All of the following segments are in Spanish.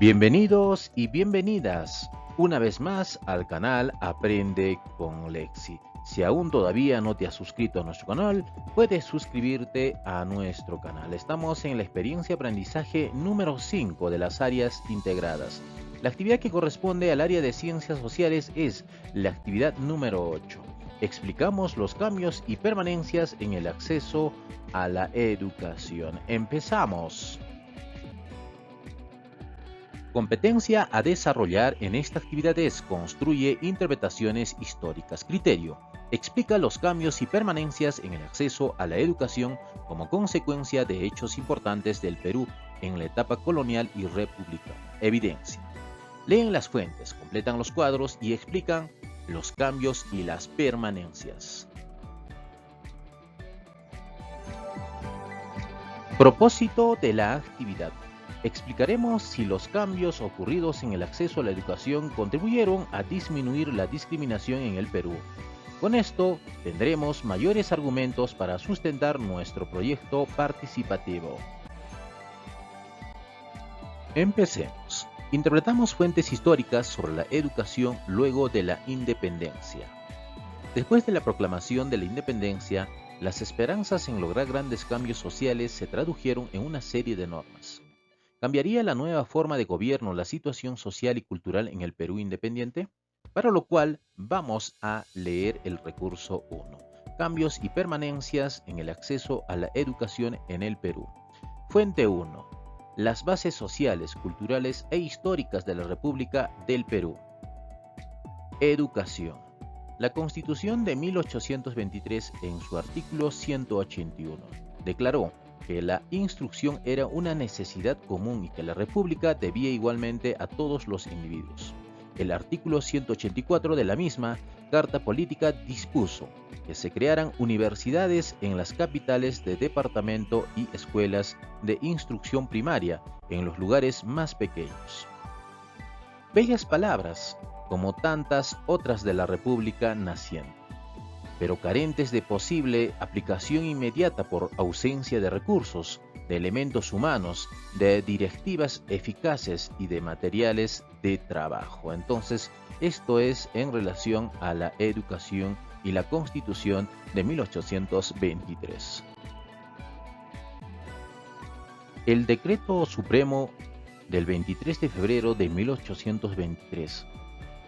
Bienvenidos y bienvenidas una vez más al canal Aprende con Lexi. Si aún todavía no te has suscrito a nuestro canal, puedes suscribirte a nuestro canal. Estamos en la experiencia aprendizaje número 5 de las áreas integradas. La actividad que corresponde al área de ciencias sociales es la actividad número 8. Explicamos los cambios y permanencias en el acceso a la educación. ¡Empezamos! Competencia a desarrollar en esta actividad es construye interpretaciones históricas. Criterio: explica los cambios y permanencias en el acceso a la educación como consecuencia de hechos importantes del Perú en la etapa colonial y republicana. Evidencia: leen las fuentes, completan los cuadros y explican los cambios y las permanencias. Propósito de la actividad: explicaremos si los cambios ocurridos en el acceso a la educación contribuyeron a disminuir la discriminación en el Perú. Con esto tendremos mayores argumentos para sustentar nuestro proyecto participativo. Empecemos. Interpretamos fuentes históricas sobre la educación luego de la independencia. Después de la proclamación de la independencia, las esperanzas en lograr grandes cambios sociales se tradujeron en una serie de normas. ¿Cambiaría la nueva forma de gobierno la situación social y cultural en el Perú independiente? Para lo cual vamos a leer el recurso 1. Cambios y permanencias en el acceso a la educación en el Perú. Fuente 1. Las bases sociales, culturales e históricas de la República del Perú. Educación. La Constitución de 1823, en su artículo 181, declaró que la instrucción era una necesidad común y que la República debía igualmente a todos los individuos. El artículo 184 de la misma Carta Política dispuso que se crearan universidades en las capitales de departamento y escuelas de instrucción primaria en los lugares más pequeños. Bellas palabras, como tantas otras de la República naciente, pero carentes de posible aplicación inmediata por ausencia de recursos, de elementos humanos, de directivas eficaces y de materiales de trabajo. Entonces, esto es en relación a la educación y la Constitución de 1823. El Decreto Supremo del 23 de febrero de 1823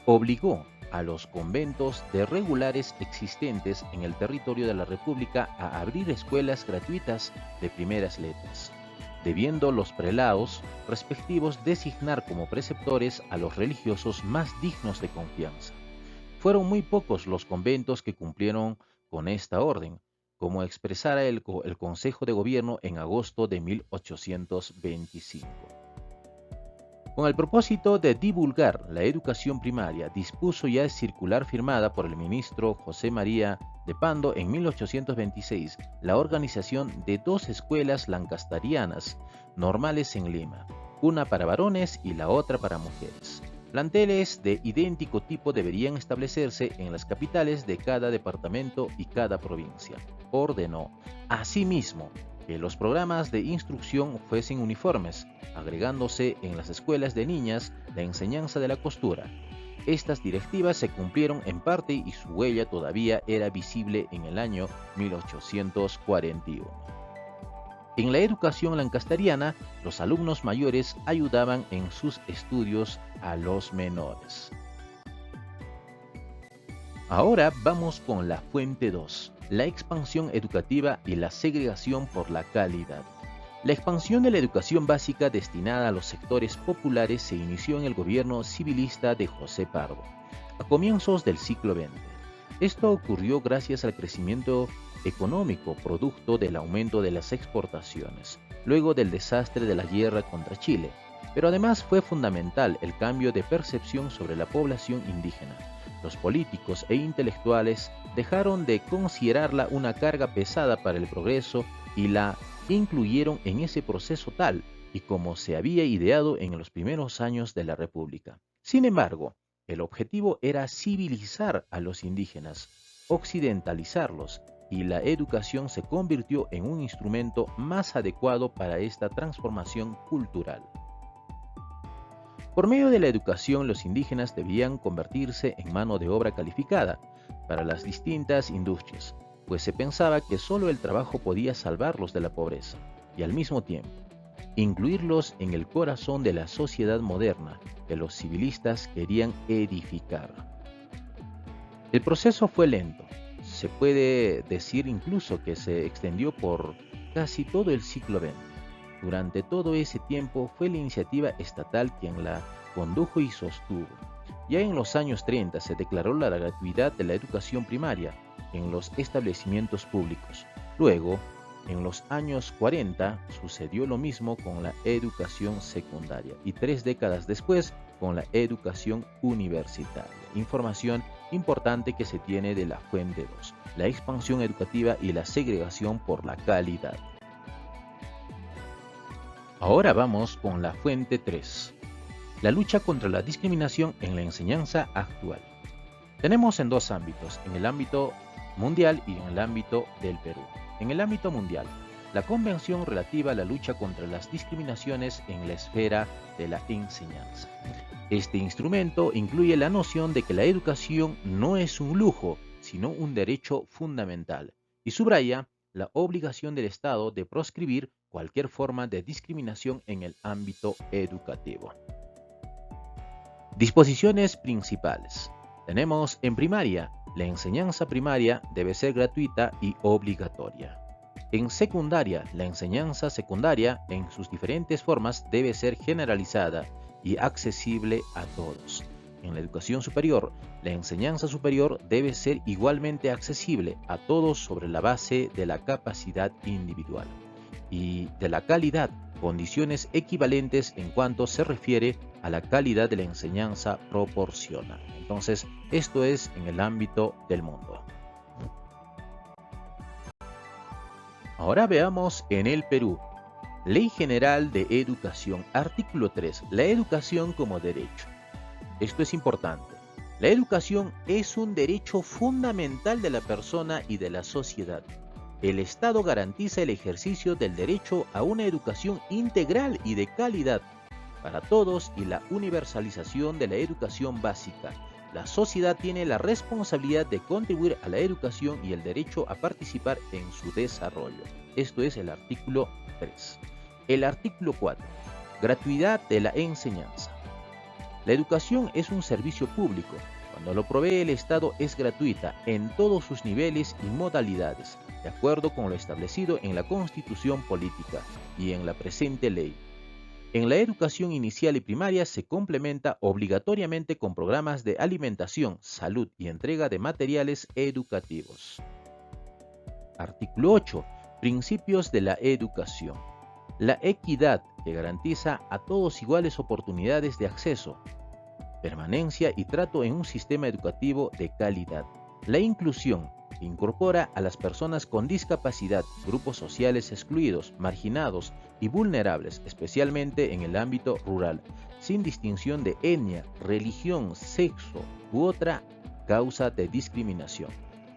obligó a los conventos de regulares existentes en el territorio de la República a abrir escuelas gratuitas de primeras letras, debiendo los prelados respectivos designar como preceptores a los religiosos más dignos de confianza. Fueron muy pocos los conventos que cumplieron con esta orden, como expresara el Consejo de Gobierno en agosto de 1825. Con el propósito de divulgar la educación primaria, dispuso ya circular firmada por el ministro José María de Pando en 1826 la organización de 2 escuelas lancastarianas normales en Lima, una para varones y la otra para mujeres. Planteles de idéntico tipo deberían establecerse en las capitales de cada departamento y cada provincia. Ordenó, asimismo, que los programas de instrucción fuesen uniformes, agregándose en las escuelas de niñas la enseñanza de la costura. Estas directivas se cumplieron en parte y su huella todavía era visible en el año 1841. En la educación lancastariana, los alumnos mayores ayudaban en sus estudios a los menores. Ahora vamos con la fuente 2. La expansión educativa y la segregación por la calidad. La expansión de la educación básica destinada a los sectores populares se inició en el gobierno civilista de José Pardo, a comienzos del siglo XX. Esto ocurrió gracias al crecimiento económico producto del aumento de las exportaciones, luego del desastre de la guerra contra Chile, pero además fue fundamental el cambio de percepción sobre la población indígena. Los políticos e intelectuales dejaron de considerarla una carga pesada para el progreso y la incluyeron en ese proceso tal y como se había ideado en los primeros años de la República. Sin embargo, el objetivo era civilizar a los indígenas, occidentalizarlos, y la educación se convirtió en un instrumento más adecuado para esta transformación cultural. Por medio de la educación, los indígenas debían convertirse en mano de obra calificada para las distintas industrias, pues se pensaba que solo el trabajo podía salvarlos de la pobreza y al mismo tiempo incluirlos en el corazón de la sociedad moderna que los civilistas querían edificar. El proceso fue lento, se puede decir incluso que se extendió por casi todo el siglo XX. Durante todo ese tiempo fue la iniciativa estatal quien la condujo y sostuvo. Ya en los años 30 se declaró la gratuidad de la educación primaria en los establecimientos públicos. Luego, en los años 40 sucedió lo mismo con la educación secundaria y 3 décadas después con la educación universitaria. Información importante que se tiene de la fuente 2, la expansión educativa y la segregación por la calidad. Ahora vamos con la fuente 3, la lucha contra la discriminación en la enseñanza actual. Tenemos en dos ámbitos, en el ámbito mundial y en el ámbito del Perú. En el ámbito mundial, la Convención relativa a la lucha contra las discriminaciones en la esfera de la enseñanza. Este instrumento incluye la noción de que la educación no es un lujo, sino un derecho fundamental, y subraya la obligación del Estado de proscribir cualquier forma de discriminación en el ámbito educativo. Disposiciones principales. Tenemos en primaria, la enseñanza primaria debe ser gratuita y obligatoria. En secundaria, la enseñanza secundaria en sus diferentes formas debe ser generalizada y accesible a todos. En la educación superior, la enseñanza superior debe ser igualmente accesible a todos sobre la base de la capacidad individual y de la calidad, condiciones equivalentes en cuanto se refiere a la calidad de la enseñanza proporciona. Entonces, esto es en el ámbito del mundo. Ahora veamos en el Perú. Ley General de Educación, artículo 3, la educación como derecho. Esto es importante. La educación es un derecho fundamental de la persona y de la sociedad. El Estado garantiza el ejercicio del derecho a una educación integral y de calidad para todos y la universalización de la educación básica. La sociedad tiene la responsabilidad de contribuir a la educación y el derecho a participar en su desarrollo. Esto es el artículo 3. El artículo 4. Gratuidad de la enseñanza. La educación es un servicio público. Cuando lo provee el Estado es gratuita en todos sus niveles y modalidades, de acuerdo con lo establecido en la Constitución Política y en la presente ley. En la educación inicial y primaria se complementa obligatoriamente con programas de alimentación, salud y entrega de materiales educativos. Artículo 8. Principios de la educación. La equidad, que garantiza a todos iguales oportunidades de acceso, permanencia y trato en un sistema educativo de calidad. La inclusión, que incorpora a las personas con discapacidad, grupos sociales excluidos, marginados y vulnerables, especialmente en el ámbito rural, sin distinción de etnia, religión, sexo u otra causa de discriminación,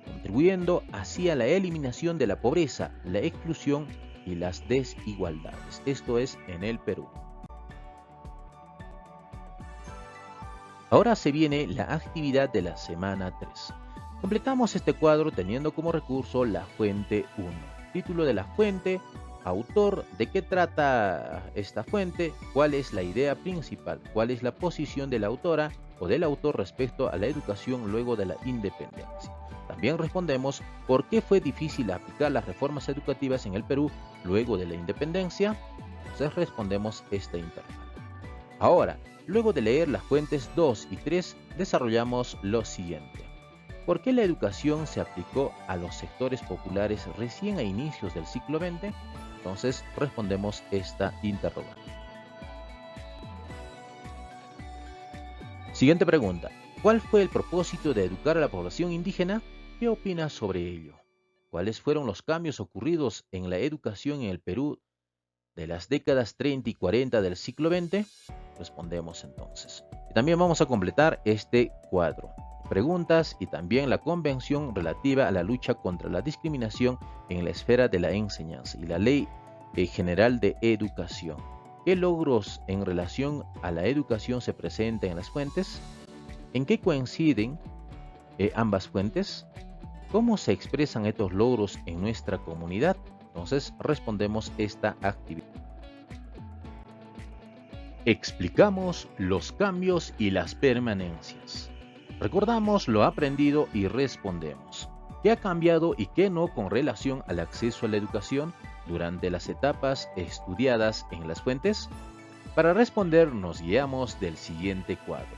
contribuyendo así a la eliminación de la pobreza, la exclusión y las desigualdades. Esto es en el Perú. Ahora se viene la actividad de la semana 3. Completamos este cuadro teniendo como recurso la fuente 1. Título de la fuente, autor, de qué trata esta fuente, cuál es la idea principal, cuál es la posición de la autora o del autor respecto a la educación luego de la independencia. También respondemos por qué fue difícil aplicar las reformas educativas en el Perú luego de la independencia. Entonces respondemos esta interrogante. Ahora, luego de leer las fuentes 2 y 3, desarrollamos lo siguiente. ¿Por qué la educación se aplicó a los sectores populares recién a inicios del siglo XX? Entonces respondemos esta interrogante. Siguiente pregunta. ¿Cuál fue el propósito de educar a la población indígena? ¿Qué opinas sobre ello? ¿Cuáles fueron los cambios ocurridos en la educación en el Perú de las décadas 30 y 40 del siglo XX? Respondemos entonces. Y también vamos a completar este cuadro. Preguntas y también la Convención relativa a la lucha contra la discriminación en la esfera de la enseñanza y la Ley General de Educación. ¿Qué logros en relación a la educación se presentan en las fuentes? ¿En qué coinciden ambas fuentes? ¿Cómo se expresan estos logros en nuestra comunidad? Entonces respondemos esta actividad. Explicamos los cambios y las permanencias. Recordamos lo aprendido y respondemos. ¿Qué ha cambiado y qué no con relación al acceso a la educación durante las etapas estudiadas en las fuentes? Para responder nos guiamos del siguiente cuadro.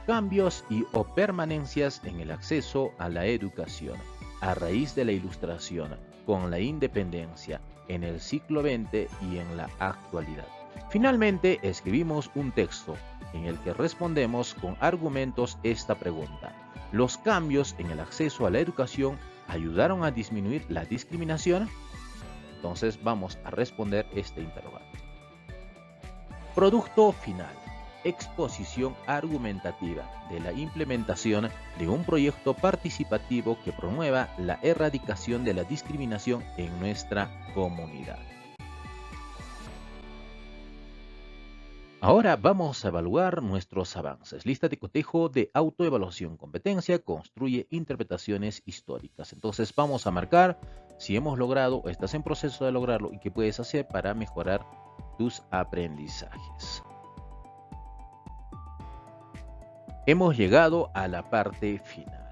Cambios y o permanencias en el acceso a la educación a raíz de la Ilustración, con la independencia, en el siglo XX y en la actualidad. Finalmente, escribimos un texto en el que respondemos con argumentos esta pregunta. ¿Los cambios en el acceso a la educación ayudaron a disminuir la discriminación? Entonces vamos a responder este interrogante. Producto final. Exposición argumentativa de la implementación de un proyecto participativo que promueva la erradicación de la discriminación en nuestra comunidad. Ahora vamos a evaluar nuestros avances. Lista de cotejo de autoevaluación competencia, construye interpretaciones históricas. Entonces vamos a marcar si hemos logrado o estás en proceso de lograrlo y qué puedes hacer para mejorar tus aprendizajes. Hemos llegado a la parte final.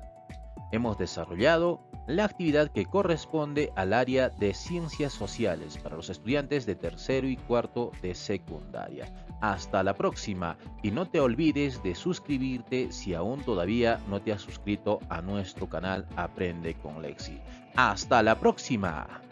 Hemos desarrollado la actividad que corresponde al área de ciencias sociales para los estudiantes de tercero y cuarto de secundaria. Hasta la próxima y no te olvides de suscribirte si aún todavía no te has suscrito a nuestro canal Aprende con Lexi. Hasta la próxima.